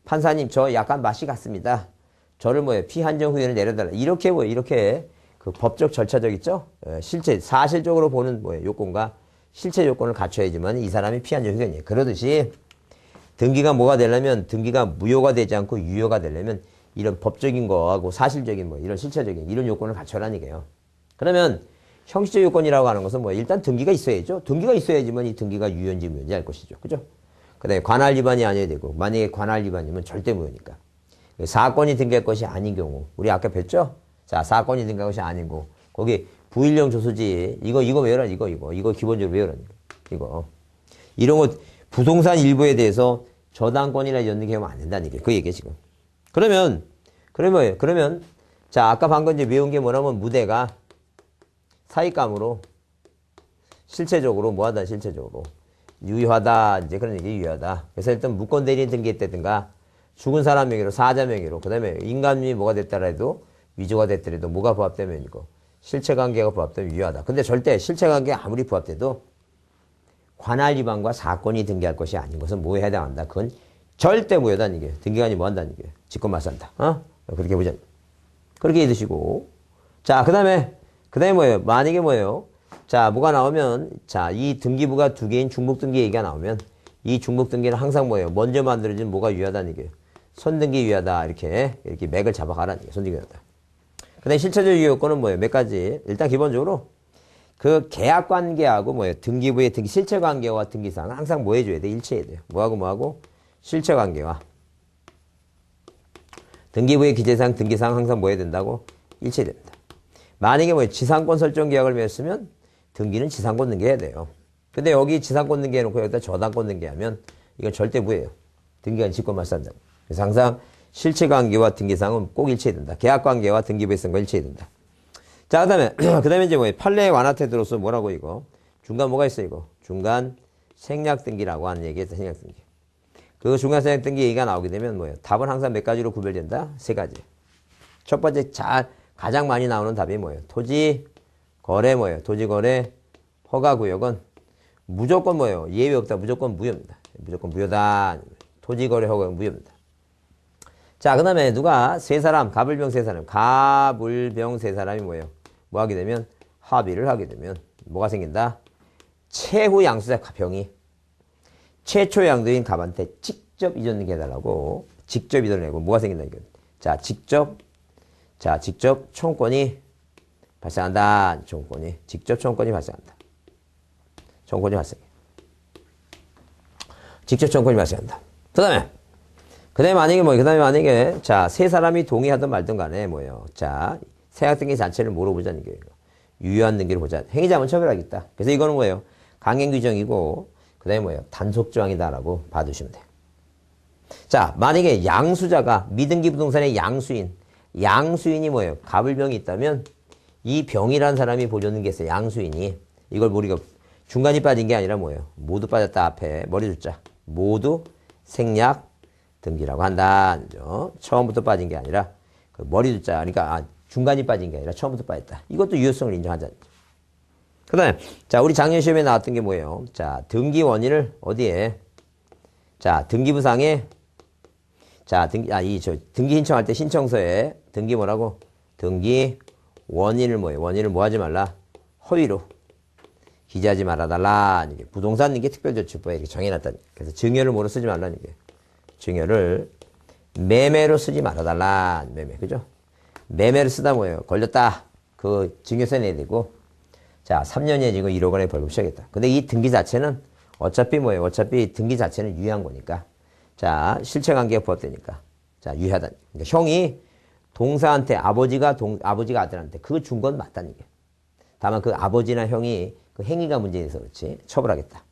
S1: 판사님 저 약간 맛이 갔습니다. 저를 뭐예요? 피한정 후견을 내려달라. 이렇게 그 법적 절차적 있죠? 사실적으로 보는 뭐예요? 요건과 실체 요건을 갖춰야지만 이 사람이 피한정 후견이에요. 그러듯이 등기가 뭐가 되려면 등기가 무효가 되지 않고 유효가 되려면 이런 법적인 거하고 사실적인 뭐 이런 실체적인 이런 요건을 갖춰라는 얘기예요. 그러면 형식적 요건이라고 하는 것은 뭐 일단 등기가 있어야죠. 등기가 있어야지만 이 등기가 유효인지 무효인지 알 것이죠. 그죠? 그 다음에 관할 위반이 아니어야 되고 만약에 관할 위반이면 절대 무효니까. 사건이 등기할 것이 아닌 경우 우리 아까 뵀죠? 자, 사건이 등기할 것이 아니고 거기 부인령 조소지 이거 외워라 이거 기본적으로 외우라니까. 이거 이런 것 부동산 일부에 대해서 저당권이나 연등하면 안 된다는 얘기예요. 그 얘기예요 지금. 그러면 자 아까 방금 이제 외운 게 뭐냐면 무대가 사익감으로 실체적으로 뭐하다 실체적으로 유효하다 이제 그런 얘기 유효하다. 그래서 일단 무권 대리인 등기했다든가 죽은 사람 명의로 사자 명의로 그다음에 인감이 뭐가 됐다라도 위조가 됐더라도 뭐가 부합되면 이거 실체관계가 부합되면 유효하다. 근데 절대 실체관계 아무리 부합돼도 관할 위반과 사건이 등기할 것이 아닌 것은 뭐에 해당한다. 그건 절대 무효다는 얘기예요. 등기관이 뭐 한다는 얘기예요. 직권말소한다. 그렇게 보자. 그렇게 해두시고 자 그다음에 뭐예요? 만약에 뭐예요? 자, 뭐가 나오면, 자, 이 등기부가 두 개인 중복등기 얘기가 나오면, 이 중복등기는 항상 뭐예요? 먼저 만들어진 뭐가 유효하다는 얘기예요. 선등기 유효하다. 이렇게 맥을 잡아가라는 얘기예요. 선등기 유효하다. 그 다음에 실체적 유효 요건은 뭐예요? 몇 가지. 일단 기본적으로, 그 계약 관계하고 뭐예요? 등기부의 실체 관계와 등기사항은 항상 뭐 해줘야 돼? 일치해야 돼요. 뭐하고? 실체 관계와. 등기부의 기재사항, 등기사항 항상 뭐 해야 된다고? 일치해야 됩니다. 만약에 뭐예요? 지상권 설정 계약을 맺었으면, 등기는 지상권 등기해야 돼요. 근데 여기 지상권 등기해놓고 여기다 저당권 등기하면 이건 절대 무효예요. 등기관 직권말소한다. 그래서 항상 실체관계와 등기사항은 꼭 일치해야 된다. 계약관계와 등기부에 쓴 거 일치해야 된다. 자, 그다음에 이제 뭐예요? 판례 완화 태도로서 뭐라고 이거? 중간 뭐가 있어 이거? 중간 생략 등기라고 하는 얘기에서 생략 등기. 그 중간 생략 등기 얘기가 나오게 되면 뭐예요? 답은 항상 몇 가지로 구별된다? 세 가지. 첫 번째 가장 많이 나오는 답이 뭐예요? 토지 거래 뭐예요? 토지거래 허가구역은 무조건 뭐예요? 예외 없다. 무조건 무효입니다. 무조건 무효다. 토지거래 허가구역 무효입니다. 자, 그 다음에 누가 세 사람, 가불병 세 사람이 뭐예요? 뭐 하게 되면 합의를 하게 되면 뭐가 생긴다? 최후 양수자 병이 최초 양도인 갑한테 직접 이전을 해달라고 직접 이전을 하고 뭐가 생긴다 이거. 자, 직접 청권이 발생한다. 직접 청권이 발생한다. 청권이 발생해. 직접 청권이 발생한다. 그 다음에 그 다음에 만약에, 자, 세 사람이 동의하든 말든 간에 뭐예요. 자, 생략등기 자체를 뭐로 보자는 거예요. 유효한 등기를 보자. 행위자만 처벌하겠다. 그래서 이거는 뭐예요. 강행 규정이고, 그 다음에 뭐예요. 단속 조항이다라고 봐두시면 돼요. 자, 만약에 양수자가 미등기 부동산의 양수인이 뭐예요? 갑을병이 있다면 이 병이란 사람이 보여주는 게 있어요. 양수인이. 이걸 우리가 중간이 빠진 게 아니라 뭐예요? 모두 빠졌다 앞에 머리 숫자. 모두 생략 등기라고 한다. 처음부터 빠진 게 아니라 그 머리 숫자. 그러니까 중간이 빠진 게 아니라 처음부터 빠졌다. 이것도 유효성을 인정하자. 그 다음에 자, 우리 작년 시험에 나왔던 게 뭐예요? 자, 등기 원인을 어디에? 자, 등기부상에 자, 등기 신청할 때 신청서에 등기 뭐라고? 등기 원인을 뭐예요? 원인을 뭐 하지 말라? 허위로 기재하지 말아달라. 이게 부동산 등기 특별조치법에 이렇게 정해놨다. 그래서 증여를 뭐로 쓰지 말라는 게. 증여를 매매로 쓰지 말아달라. 매매. 그죠? 매매를 쓰다 뭐예요? 걸렸다. 그 증여세 내야 되고. 자, 3년에 지금 1억 원의 벌금 시작했다. 근데 이 등기 자체는 어차피 뭐예요? 어차피 등기 자체는 유효한 거니까. 자, 실체관계가 부합되니까. 자, 유효하다. 그러니까 형이 동사한테 아버지가 아들한테 그거 준 건 맞다는 얘기예요. 다만 그 아버지나 형이 그 행위가 문제에서 그렇지 처벌하겠다.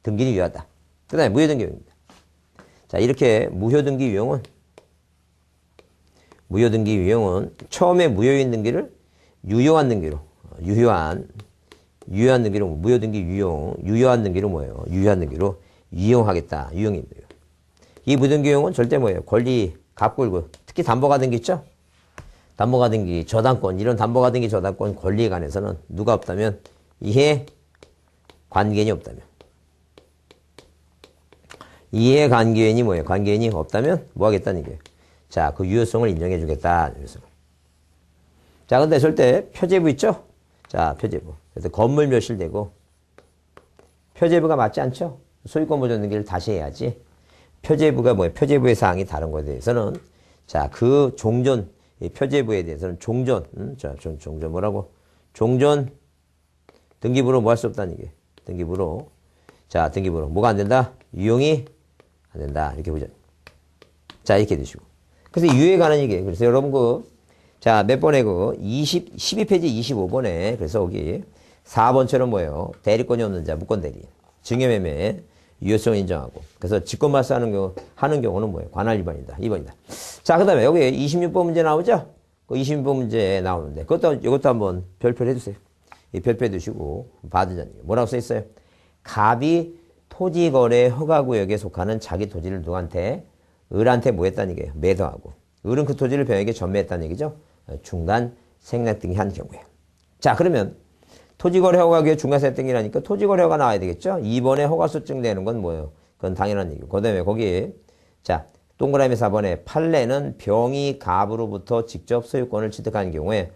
S1: 등기는 유효하다. 그 다음에 무효등기 유형입니다. 자, 이렇게 무효등기 유형은 처음에 무효인 등기를 유효한 등기로 유효한 등기로 무효등기 유효한 등기로 뭐예요? 유효한 등기로 이용하겠다. 유형입니다. 이 무효등기 유형은 절대 뭐예요? 권리 갑골고 특히 담보가 등기 있죠? 담보가 등기, 저당권, 이런 담보가 등기 저당권 권리에 관해서는 누가 없다면 이해 관계인이 없다면. 이해 관계인이 뭐예요? 관계인이 없다면 뭐 하겠다는 얘기예요. 자, 그 유효성을 인정해 주겠다. 자, 근데 절대 표제부 있죠? 자, 표제부. 그래서 건물 묘실되고 표제부가 맞지 않죠? 소유권 보존 등기를 다시 해야지. 표제부가 뭐예요? 표제부의 사항이 다른 거에 대해서는 자, 그 종전 이 표제부에 대해서는 종전 뭐라고? 종전 등기부로 뭐 할 수 없다는 얘기예요. 등기부로. 자, 등기부로. 뭐가 안 된다? 유용이 안 된다. 이렇게 보죠. 자, 이렇게 드시고. 그래서 유효에 관한 얘기예요. 그래서 여러분 자, 몇 번에 12페이지 25번에 그래서 여기 4번처럼 뭐예요? 대리권이 없는 자, 무권대리. 증여매매. 유효성을 인정하고. 그래서 직권말소 하는 경우는 뭐예요? 관할 위반이다. 2번이다. 자, 그 다음에 여기 26번 문제 나오죠? 그 26번 문제 나오는데, 이것도 한번 별표를 해주세요. 이 별표 해두시고, 받으자는 게 뭐라고 써 있어요? 갑이 토지거래 허가구역에 속하는 자기 토지를 누구한테? 을한테 뭐 했다는 얘기예요? 매도하고. 을은 그 토지를 병에게 전매했다는 얘기죠? 중간 생략 등기 한 경우에. 자, 그러면 토지거래 허가구역 중간 생략 등기라니까 토지거래 허가 나와야 되겠죠? 2번에 허가소증 되는 건 뭐예요? 그건 당연한 얘기고. 그 다음에 거기, 자, 동그라미 4번에 판례는 병이 갑으로부터 직접 소유권을 취득하는 경우에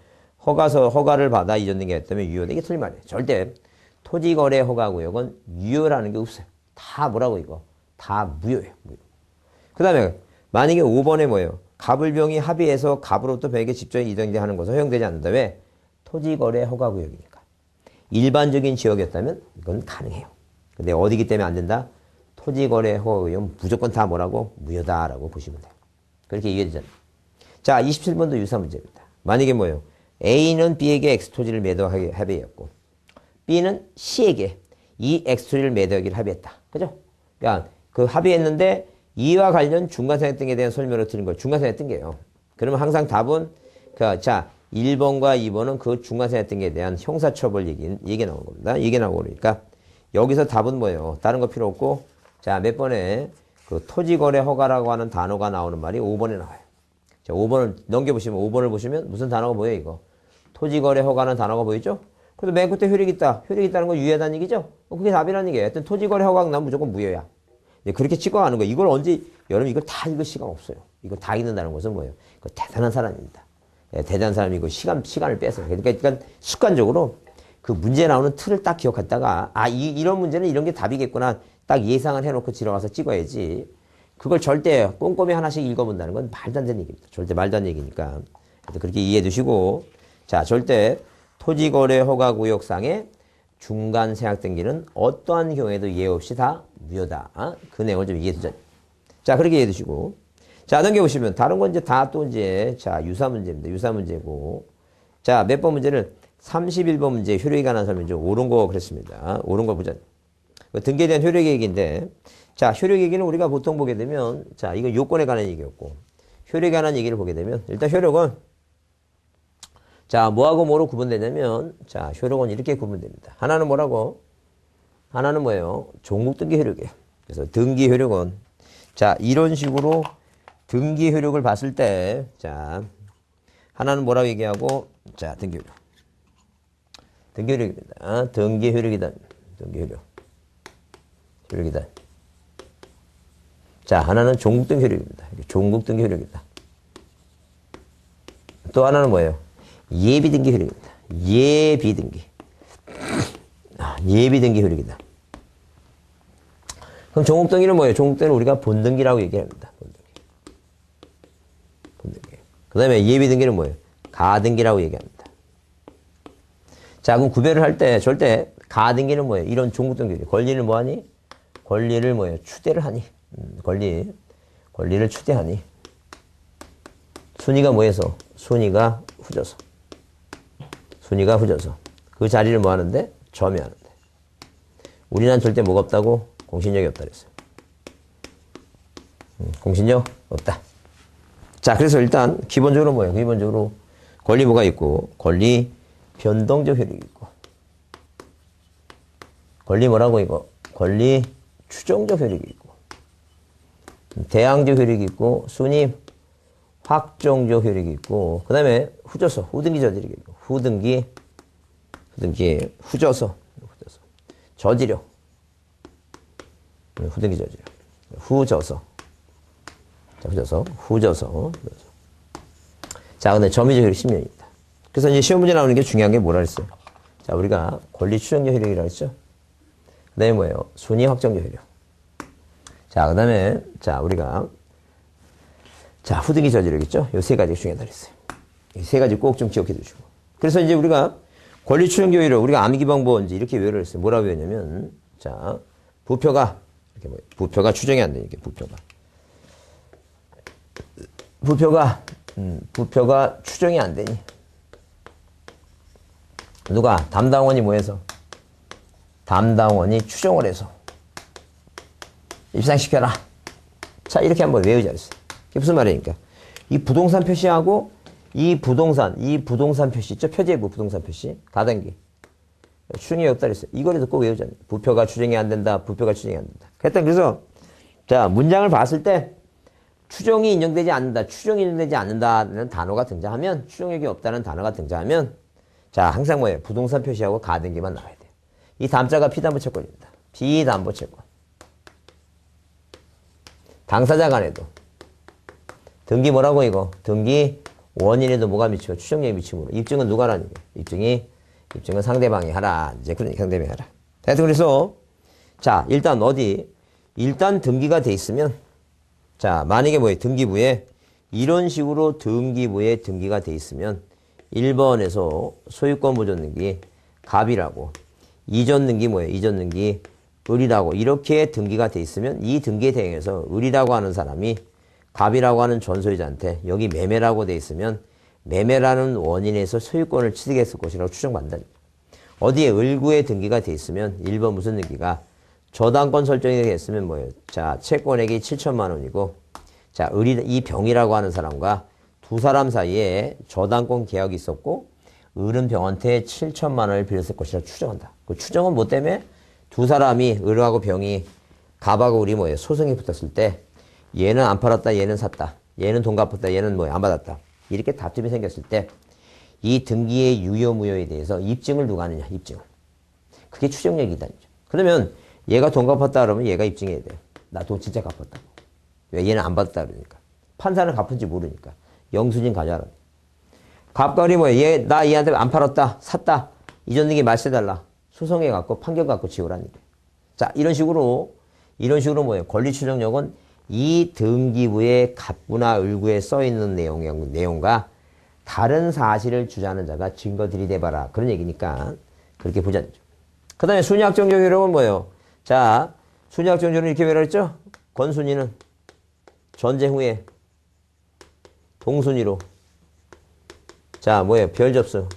S1: 허가를 받아 이전 등기했다면 유효다. 이게 틀린 말이에요. 절대 토지거래 허가구역은 유효라는 게 없어요. 다 뭐라고 이거? 다 무효예요. 무효. 그 다음에 만약에 5번에 뭐예요? 갑을 병이 합의해서 갑으로부터 병에게 직접 이전하는 것은 허용되지 않는다. 왜? 토지거래 허가구역이니까. 일반적인 지역이었다면 이건 가능해요. 근데 어디기 때문에 안 된다? 토지거래 허가구역은 무조건 다 뭐라고? 무효다라고 보시면 돼요. 그렇게 이해되잖아요. 자, 27번도 유사한 문제입니다. 만약에 뭐예요? A는 B에게 X토지를 매도하기 합의했고 B는 C에게 이 X토지를 매도하기를 합의했다. 그죠? 그러니까 그 합의했는데 이와 관련 중간생략 등에 대한 설명을 드린 거예요. 중간생략 등기예요. 그러면 항상 답은 자, 1번과 2번은 그 중간생략 등에 대한 형사처벌 얘기 나온 겁니다. 이게 나오고 그러니까 여기서 답은 뭐예요? 다른 거 필요 없고 자, 몇 번에 그 토지거래 허가라고 하는 단어가 나오는 말이 5번에 나와요. 자, 5번을 넘겨보시면 5번을 보시면 무슨 단어가 보여요, 이거? 토지거래 허가는 단어가 보이죠? 그래서 맨 끝에 효력이 있다. 효력이 있다는 건 유효하다는 얘기죠? 그게 답이라는 얘기예요. 하여튼 토지거래 허가가 나면 무조건 무효야. 그렇게 찍어가는 거예요. 이걸 언제, 여러분 이걸 다 읽을 시간 없어요. 이걸 다 읽는다는 것은 뭐예요? 대단한 사람입니다. 대단한 사람이고 시간을 뺏어요. 그러니까 습관적으로 그 문제 나오는 틀을 딱 기억했다가 이런 문제는 이런 게 답이겠구나. 딱 예상을 해놓고 들어가서 찍어야지. 그걸 절대 꼼꼼히 하나씩 읽어본다는 건 말도 안 되는 얘기입니다. 절대 말도 안 되는 얘기니까. 그렇게 이해해 두시고 자, 절대 토지거래 허가구역상의 중간 생략 등기는 어떠한 경우에도 예외 없이 다 무효다. 그 내용을 좀 이해해 두자. 자, 그렇게 이해해 두시고 자, 넘겨보시면 다른 건 이제 다 또 이제 자, 유사 문제입니다. 유사 문제고. 자, 몇 번 문제를 31번 문제 효력이 관한 설명이죠. 옳은 거 그랬습니다. 옳은 거 보자. 등기에 대한 효력 얘기인데 자, 효력 얘기는 우리가 보통 보게 되면 자, 이거 요건에 관한 얘기였고 효력에 관한 얘기를 보게 되면 일단 효력은 자, 뭐하고 뭐로 구분되냐면 자, 효력은 이렇게 구분됩니다. 하나는 뭐라고? 하나는 뭐예요? 종국 등기 효력이에요. 그래서 등기 효력은 자, 이런 식으로 등기 효력을 봤을 때 자, 하나는 뭐라고 얘기하고 자, 등기 효력. 등기 효력입니다. 등기 효력이다. 등기 효력. 효력이다. 자, 하나는 종국 등기 효력입니다. 종국 등기 효력이다. 또 하나는 뭐예요? 예비 등기 효력입니다. 예비 등기. 예비 등기 효력이다. 그럼 종국 등기는 뭐예요? 종국 등기는 우리가 본등기라고 얘기합니다. 본등기. 그 다음에 예비 등기는 뭐예요? 가등기라고 얘기합니다. 자, 그럼 구별을 할 때 절대 가등기는 뭐예요? 이런 종국 등기. 권리를 뭐하니? 권리를 뭐예요? 추대를 하니? 권리를 추대하니? 순위가 뭐해서? 순위가 후져서. 순위가 후져서. 그 자리를 뭐 하는데? 점유하는데. 우리는 절대 뭐가 없다고? 공신력이 없다 그랬어요. 공신력 없다. 자, 그래서 일단 기본적으로 뭐예요? 기본적으로 권리 뭐가 있고 권리 변동적 효력이 있고 권리 뭐라고 이거? 권리 추정적 효력이 있고 대항적 효력이 있고 순위 확정적 효력이 있고 그 다음에 후져서 후등기 저지력이 있고 후등기 후져서 저지력 후등기 저지력 후져서 자, 후져서 자, 근데 점유적 효력 10년입니다. 그래서 이제 시험 문제 나오는 게 중요한 게 뭐라 그랬어요? 자, 우리가 권리 추정적 효력이라고 했죠? 그 다음에 뭐예요? 순위 확정적 효력. 자, 그 다음에, 자, 우리가, 자, 후등기 저지력 있죠? 요 세 가지 중요하다 그랬어요. 이 세 가지 꼭 좀 기억해 두시고. 그래서 이제 우리가 권리 추정적 효력, 우리가 암기 방법 이제 이렇게 외우를 했어요. 뭐라고 외웠냐면, 자, 부표가, 이렇게 뭐예요? 부표가 추정이 안 되니까, 부표가 추정이 안 되니. 누가? 담당원이 뭐해서? 담당원이 추정을 해서. 입상시켜라. 자, 이렇게 한번 외우자 그랬어요. 이게 무슨 말이니까? 이 부동산 표시하고 이 부동산 표시 있죠? 표제부 부동산 표시. 가등기. 추정이 없다 그랬어요. 이거라도 꼭 외우잖아요. 부표가 추정이 안 된다. 부표가 추정이 안 된다. 하여튼 그래서 자, 문장을 봤을 때 추정이 인정되지 않는다. 추정이 인정되지 않는다는 단어가 등장하면 추정력이 없다는 단어가 등장하면 자, 항상 뭐예요? 부동산 표시하고 가등기만 나와야 돼요. 이 다음자가 피담보채권입니다. 피담보채권. 당사자 간에도 등기 뭐라고 이거? 등기 원인에도 뭐가 미치고 추정력이 미치므로 입증은 누가 하라는 거예요? 입증은 상대방이 하라. 이제 그러니까 상대방이 하라. 하여튼 그래서 자, 일단 일단 등기가 돼 있으면 자, 만약에 뭐예요? 등기부에 이런 식으로 등기부에 등기가 돼 있으면 1번에서 소유권 보존 등기 갑이라고 이전 등기 뭐예요? 이전 등기 을이라고 이렇게 등기가 돼 있으면 이 등기에 대응해서 을이라고 하는 사람이 갑이라고 하는 전소유자한테 여기 매매라고 돼 있으면 매매라는 원인에서 소유권을 취득했을 것이라고 추정받는다. 어디에 을구에 등기가 돼 있으면 1번 무슨 등기가 저당권 설정이 됐으면 뭐예요? 자, 채권액이 7천만 원이고 자, 이 병이라고 하는 사람과 두 사람 사이에 저당권 계약이 있었고 을은 병한테 7천만 원을 빌렸을 것이라 추정한다. 그 추정은 뭐 때문에? 두 사람이 을하고 병이 갑하고 을이 뭐예요? 소송이 붙었을 때 얘는 안 팔았다, 얘는 샀다. 얘는 돈 갚았다, 얘는 뭐예요? 안 받았다. 이렇게 다툼이 생겼을 때 이 등기의 유효 무효에 대해서 입증을 누가 하느냐? 입증을. 그게 추정력이다. 그러면 얘가 돈 갚았다 그러면 얘가 입증해야 돼요. 나 돈 진짜 갚았다고. 왜? 얘는 안 받았다 그러니까. 판사는 갚은지 모르니까. 영수증 가져와라. 갑과 을이 뭐예요? 나 얘한테 안 팔았다, 샀다. 이전 등기 말세달라. 소송해갖고 판결 갖고 지우라니까. 자, 이런 식으로 뭐예요? 권리 추정력은 이 등기부의 갑부나 을구에 써있는 내용과 다른 사실을 주장하는 자가 증거 들이대봐라. 그런 얘기니까 그렇게 보자. 그 다음에 순위확정적 효력은 뭐예요? 자, 순위확정적 효력은 이렇게 외우라 했죠? 권순위는 전쟁 후에 동순위로. 자, 뭐예요? 별 접수.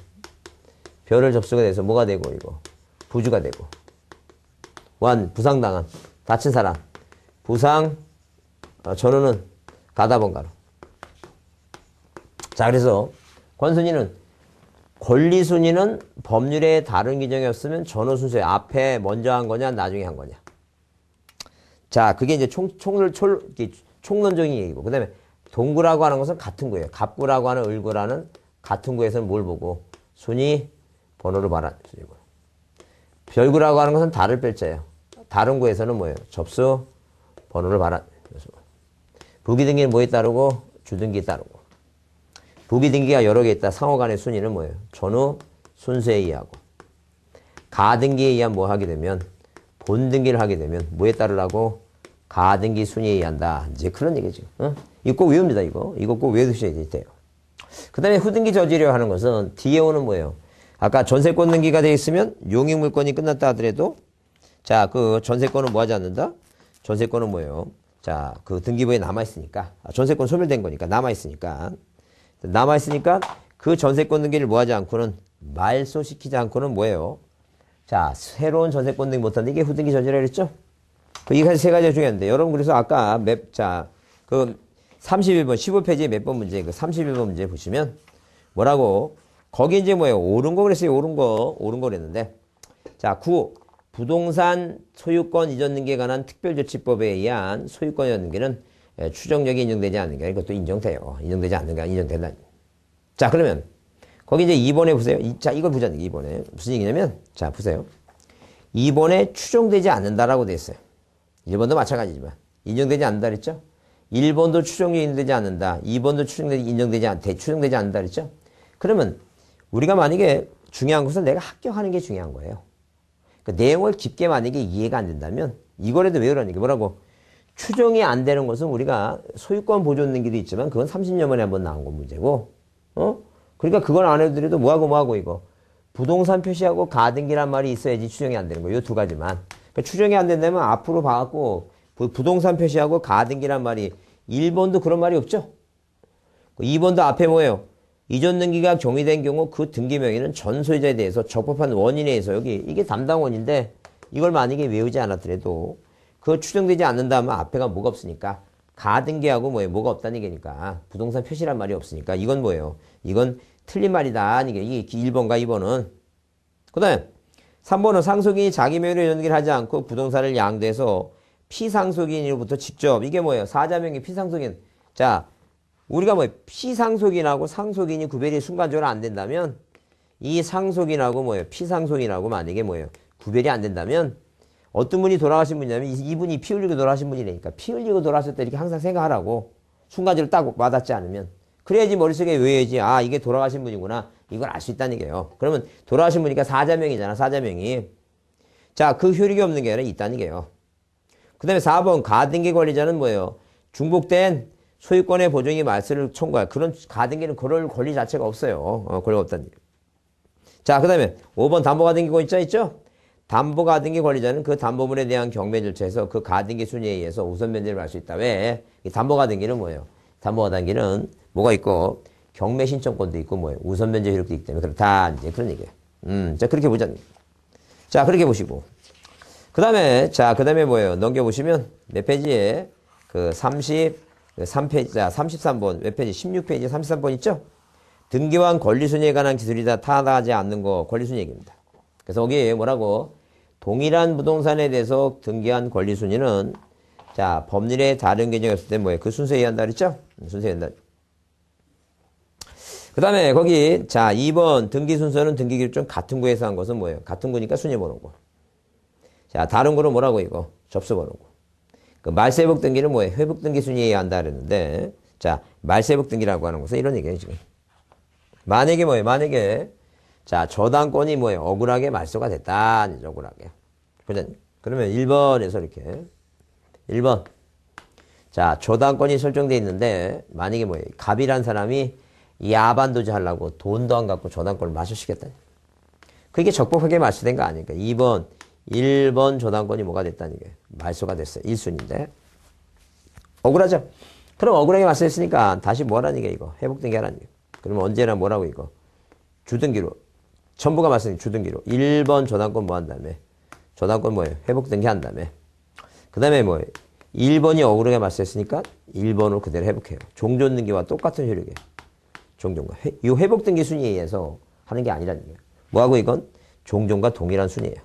S1: 별을 접수가 돼서 뭐가 되고, 이거. 부주가 되고. 부상당한. 다친 사람. 부상, 전후는 가다 번가로. 자, 그래서 권순위는 권리순위는 법률에 다른 규정이 없으면 전후 순서에 앞에 먼저 한 거냐, 나중에 한 거냐. 자, 그게 이제 총론적인 얘기고. 그 다음에 동구라고 하는 것은 같은 구예요. 갑구라고 하는 을구라는 같은 구에서는 뭘 보고? 순위, 번호를 말하는 순위고. 별구라고 하는 것은 달을 뺄자예요. 다른 구에서는 뭐예요? 접수, 번호를 말하는 순위고. 부기등기는 뭐에 따르고? 주등기에 따르고. 부기등기가 여러 개 있다. 상호 간의 순위는 뭐예요? 전후 순서에 의하고. 가등기에 의한 뭐 하게 되면, 본등기를 하게 되면 뭐에 따르라고? 가등기 순위에 의한다. 이제 그런 얘기죠. 이거 꼭 외웁니다, 이거. 이거 꼭 외우셔야 돼요. 그 다음에 후등기 저지려 하는 것은 뒤에 오는 뭐예요? 아까 전세권 등기가 되어 있으면 용익물권이 끝났다 하더라도 자, 그 전세권은 뭐 하지 않는다? 전세권은 뭐예요? 자, 그 등기부에 남아있으니까. 전세권 소멸된 거니까. 남아있으니까 그 전세권 등기를 뭐 하지 않고는 말소시키지 않고는 뭐예요? 자, 새로운 전세권 등기 못하는데 이게 후등기 저지라 그랬죠? 이게 세 가지가 중요한데, 여러분, 그래서 아까 그 31번, 15페이지에 몇 번 문제, 그 31번 문제 보시면, 뭐라고? 거기 이제 뭐예요? 옳은 거 그랬어요. 옳은 거 그랬는데. 자, 9. 부동산 소유권 이전 등기에 관한 특별조치법에 의한 소유권 이전 등기는 추정력이 인정되지 않는 게 이것도 인정돼요. 인정되지 않는 게 인정된다. 자, 그러면, 거기 이제 2번에 보세요. 자, 이걸 보자는 게 2번에. 무슨 얘기냐면, 자, 보세요. 2번에 추정되지 않는다라고 돼 있어요. 1번도 마찬가지지만 인정되지 않는다 그랬죠? 1번도 추정이 인정되지 않는다. 2번도 추정되지 않는다 그랬죠? 그러면 우리가 만약에 중요한 것은 내가 합격하는 게 중요한 거예요. 그 내용을 깊게 만약에 이해가 안 된다면 이거라도 외우라는 게 뭐라고? 추정이 안 되는 것은 우리가 소유권 보존 등기도 있지만 그건 30년 만에 한번 나온 건 문제고 그러니까 그건 안 해도 뭐하고 이거 부동산 표시하고 가등기란 말이 있어야지 추정이 안 되는 거예요. 이 두 가지만. 추정이 안 된다면 앞으로 봐갖고 부동산 표시하고 가등기란 말이 1번도 그런 말이 없죠. 2번도 앞에 뭐예요? 이전 등기가 종이된 경우 그 등기 명의는 전 소유자에 대해서 적법한 원인에 의해서 여기 이게 담당원인데 이걸 만약에 외우지 않았더라도 그 추정되지 않는다 하면 앞에가 뭐가 없으니까 가등기하고 뭐가 없다는 얘기니까 부동산 표시란 말이 없으니까 이건 뭐예요? 이건 틀린 말이다. 이게 1번과 2번은. 그 다음에 3번은 상속인이 자기 명의로 연기를 하지 않고 부동산을 양도해서 피상속인으로부터 직접 이게 뭐예요? 사자명의 피상속인. 자, 우리가 피상속인하고 상속인이 구별이 순간적으로 안 된다면 이 상속인하고 피상속인하고 만약에 구별이 안 된다면 어떤 분이 돌아가신 분이냐면 이분이 피 흘리고 돌아가신 분이니까 피 흘리고 돌아가셨다 이렇게 항상 생각하라고. 순간적으로 딱 와닿지 않으면. 그래야지 머릿속에 외워야지. 아, 이게 돌아가신 분이구나. 이걸 알 수 있다는 얘기예요. 그러면 돌아가신 분이니까 사자명이잖아. 사자명이. 자, 그 효력이 없는 게 아니라 있다는 얘기예요. 그 다음에 4번 가등기 권리자는 뭐예요? 중복된 소유권의 보존이 말세를 청구할 그런 가등기는 그럴 권리 자체가 없어요. 권리가 없다는 얘기예요. 자, 그 다음에 5번 담보가등기 권리자 있죠? 담보가등기 권리자는 그 담보물에 대한 경매 절차에서 그 가등기 순위에 의해서 우선 변제를 할 수 있다. 왜? 이 담보가등기는 뭐예요? 담보가등기는 뭐가 있고 경매 신청권도 있고 우선 변제 효력도 있기 때문에 그렇다. 이제 그런 얘기예요. 자, 그렇게 보자. 자, 그렇게 보시고. 그 다음에 뭐예요? 넘겨보시면 몇 페이지에 그 33페이지, 자, 33번, 몇 페이지? 16페이지 33번 있죠? 등기환 권리순위에 관한 기술이다 타당하지 않는 거 권리순위 얘기입니다. 그래서 여기 뭐라고? 동일한 부동산에 대해서 등기한 권리순위는 자, 법률에 다른 개정이 없을 때 그 순서에 의한다 그랬죠? 순서에 의한다. 그 다음에 거기 자 2번 등기 순서는 등기 기준 같은 구에서 한 것은 뭐예요? 같은 구니까 순위 번호고. 자, 다른 거는 뭐라고 이거? 접수 번호고. 그 말세복 등기는 뭐예요? 회복 등기 순위에 의한다 그랬는데 자, 말세복 등기라고 하는 것은 이런 얘기예요, 지금. 만약에 만약에 자, 저당권이 억울하게 말소가 됐다. 억울하게. 그러면 1번에서 이렇게 1번. 자, 저당권이 설정되어 있는데 만약에 갑이란 사람이 야반도주 하려고 돈도 안 갖고 저당권을 마셔시겠다. 그게 적법하게 말소된 거 아닙니까? 2번, 1번 저당권이 뭐가 됐다는 게 말소가 됐어요. 1순위인데. 억울하죠? 그럼 억울하게 맞서했으니까 다시 뭐 하라는 얘기야, 이거. 회복등기 하라는 얘기야. 그러면 언제나 뭐라고, 이거. 주등기로. 전부가 맞으니 주등기로. 1번 저당권 뭐 한 다음에. 저당권 뭐예요? 회복등기 한 다음에. 그 다음에 뭐예요? 1번이 억울하게 맞서했으니까 1번으로 그대로 회복해요. 종전등기와 똑같은 효력이에요. 종전과. 이 회복등기 순위에 의해서 하는 게 아니라는 얘기예요. 뭐하고 이건? 종전과 동일한 순위예요.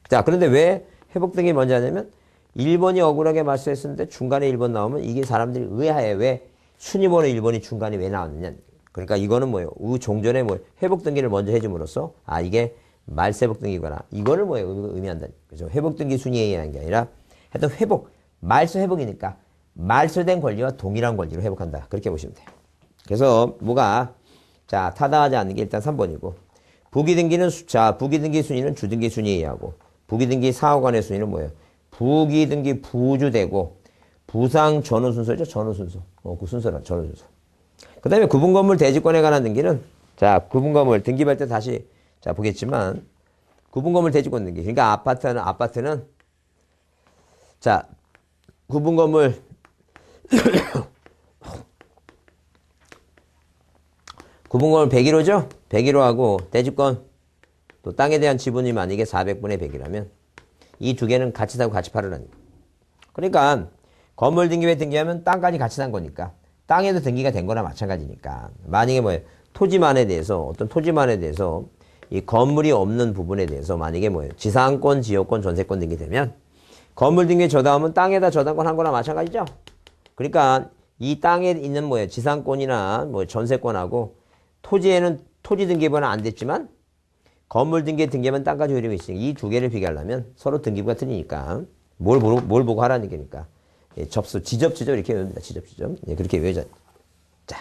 S1: 자, 그런데 왜 회복등기 먼저 하냐면 1번이 억울하게 말소했었는데 중간에 1번 나오면 이게 사람들이 의아해. 왜 순위번호 1번이 중간에 왜 나왔느냐. 그러니까 이거는 뭐예요? 종전에 뭐 회복등기를 먼저 해줌으로써 아 이게 말세복등기거나 이거를 뭐예요? 의미한다니. 그죠? 회복등기 순위에 의한 게 아니라 하여튼 회복, 말소 회복이니까 말소된 권리와 동일한 권리로 회복한다. 그렇게 보시면 돼요. 그래서 뭐가 자 타당하지 않는 게 일단 3번이고 부기등기는 자 부기등기 순위는 주등기 순위에 의하고 부기등기 사후관의 순위는 뭐예요? 부기등기 부주되고 부상 전후 순서죠. 전후 순서. 그 순서라 전후 순서. 그 다음에 구분건물 대지권에 관한 등기는 자 구분건물 등기할 때 다시 자 보겠지만 구분건물 대지권 등기. 그러니까 아파트는 자 구분건물 구분건물 101호죠. 101호하고 대지권 또 땅에 대한 지분이 만약에 400분의 100이라면 이 두 개는 같이 사고 같이 팔으라는 거예요. 그러니까 건물 등기부에 등기하면 땅까지 같이 산 거니까 땅에도 등기가 된 거나 마찬가지니까 만약에 뭐예요? 토지만에 대해서 어떤 토지만에 대해서 이 건물이 없는 부분에 대해서 만약에 뭐예요? 지상권, 지역권, 전세권 등기되면 건물 등기에 저당하면 땅에다 저당권 한 거나 마찬가지죠. 그러니까 이 땅에 있는 뭐예요? 지상권이나 뭐 전세권하고 토지에는 토지 등기부는 안 됐지만 건물 등기에 등기하면 땅까지 효력이 있으니까 이 두 개를 비교하려면 서로 등기부가 틀리니까 뭘 보고 하라는 얘기니까 예, 지접지접 이렇게 외웁니다. 지접지접. 예, 그렇게 외우자. 자,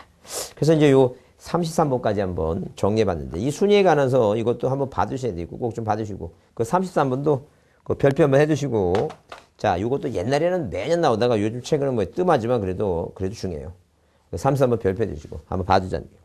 S1: 그래서 이제 요 33번까지 한번 정리해 봤는데 이 순위에 관해서 이것도 한번 봐두셔야 되고 꼭 좀 봐두시고 그 33번도 그 별표 한번 해두시고 자, 이것도 옛날에는 매년 나오다가 요즘 최근에 뭐 뜸하지만 그래도 중요해요. 그 33번 별표 해두시고 한번 봐두자는 얘기예요.